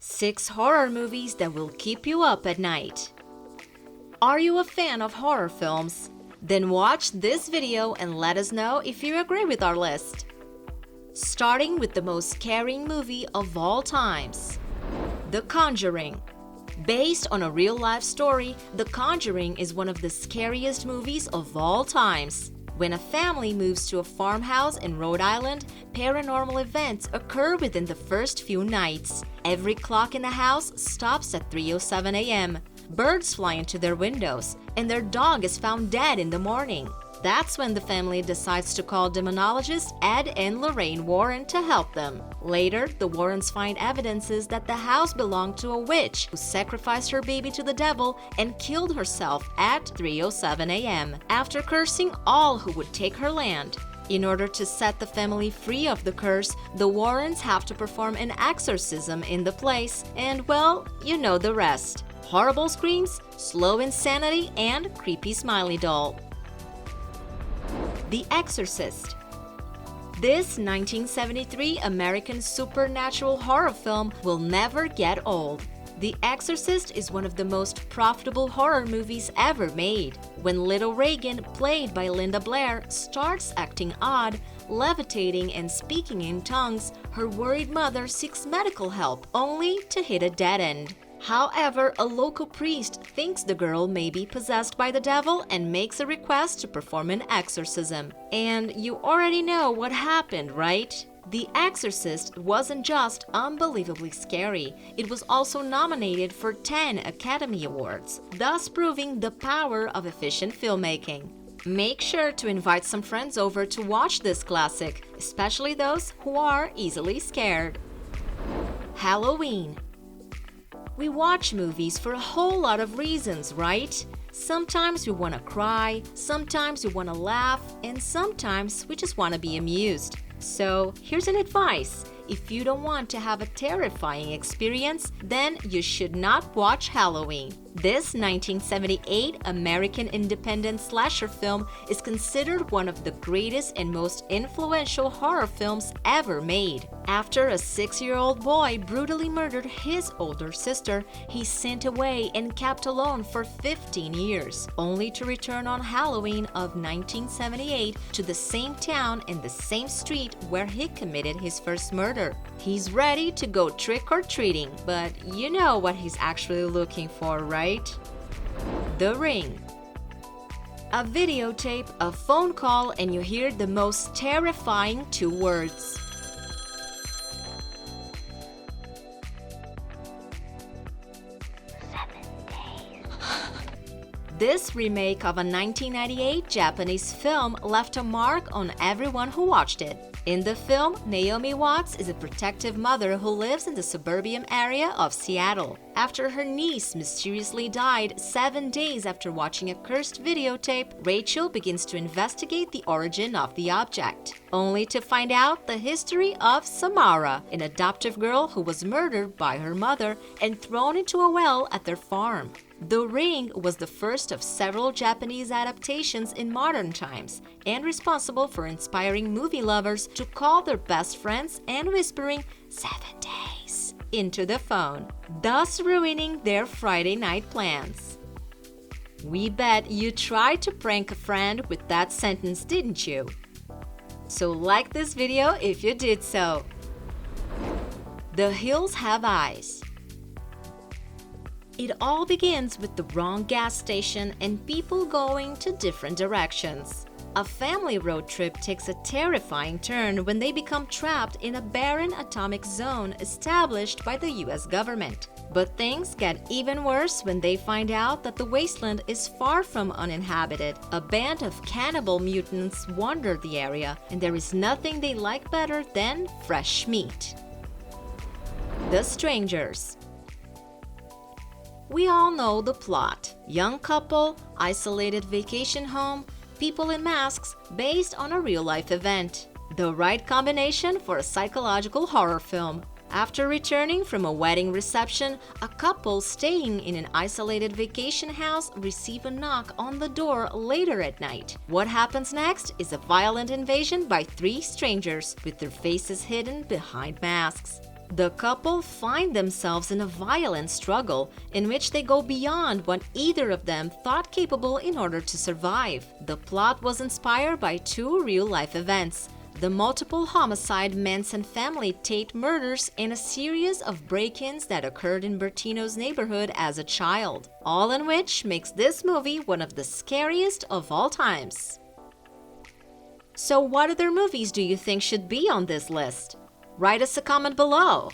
6 horror movies that will keep you up at night. Are you a fan of horror films? Then watch this video and let us know if you agree with our list. Starting with the most scaring movie of all times, The Conjuring. Based on a real-life story, The Conjuring is one of the scariest movies of all times. When a family moves to a farmhouse in Rhode Island, paranormal events occur within the first few nights. Every clock in the house stops at 3:07 a.m. Birds fly into their windows, and their dog is found dead in the morning. That's when the family decides to call demonologists Ed and Lorraine Warren to help them. Later, the Warrens find evidences that the house belonged to a witch who sacrificed her baby to the devil and killed herself at 3:07 a.m. after cursing all who would take her land. In order to set the family free of the curse, the Warrens have to perform an exorcism in the place, and well, you know the rest. Horrible screams, slow insanity, and creepy smiley doll. The Exorcist. This 1973 American supernatural horror film will never get old. The Exorcist is one of the most profitable horror movies ever made. When little Regan, played by Linda Blair, starts acting odd, levitating and speaking in tongues, her worried mother seeks medical help, only to hit a dead end. However, a local priest thinks the girl may be possessed by the devil and makes a request to perform an exorcism. And you already know what happened, right? The Exorcist wasn't just unbelievably scary, it was also nominated for 10 Academy Awards, thus proving the power of efficient filmmaking. Make sure to invite some friends over to watch this classic, especially those who are easily scared. Halloween. We watch movies for a whole lot of reasons, right? Sometimes we want to cry, sometimes we want to laugh, and sometimes we just want to be amused. So here's an advice. If you don't want to have a terrifying experience, then you should not watch Halloween. This 1978 American independent slasher film is considered one of the greatest and most influential horror films ever made. After a 6-year-old boy brutally murdered his older sister, he's sent away and kept alone for 15 years, only to return on Halloween of 1978 to the same town and the same street where he committed his first murder. He's ready to go trick-or-treating, but you know what he's actually looking for, right? The Ring. A videotape, a phone call, and you hear the most terrifying 2 words. This remake of a 1998 Japanese film left a mark on everyone who watched it. In the film, Naomi Watts is a protective mother who lives in the suburban area of Seattle. After her niece mysteriously died 7 days after watching a cursed videotape, Rachel begins to investigate the origin of the object, only to find out the history of Samara, an adoptive girl who was murdered by her mother and thrown into a well at their farm. The Ring was the first of several Japanese adaptations in modern times and responsible for inspiring movie lovers to call their best friends and whispering 7 days into the phone, thus ruining their Friday night plans. We bet you tried to prank a friend with that sentence, didn't you? So like this video if you did so. The Hills Have Eyes. It all begins with the wrong gas station and people going to different directions. A family road trip takes a terrifying turn when they become trapped in a barren atomic zone established by the US government. But things get even worse when they find out that the wasteland is far from uninhabited. A band of cannibal mutants wander the area, and there is nothing they like better than fresh meat. The Strangers. We all know the plot. Young couple, isolated vacation home, people in masks, based on a real-life event. The right combination for a psychological horror film. After returning from a wedding reception, a couple staying in an isolated vacation house receive a knock on the door later at night. What happens next is a violent invasion by 3 strangers with their faces hidden behind masks. The couple find themselves in a violent struggle in which they go beyond what either of them thought capable in order to survive. The plot was inspired by two real-life events: the multiple homicide Manson family Tate murders and a series of break-ins that occurred in Bertino's neighborhood as a child, all in which makes this movie one of the scariest of all times. So what other movies do you think should be on this list? Write us a comment below.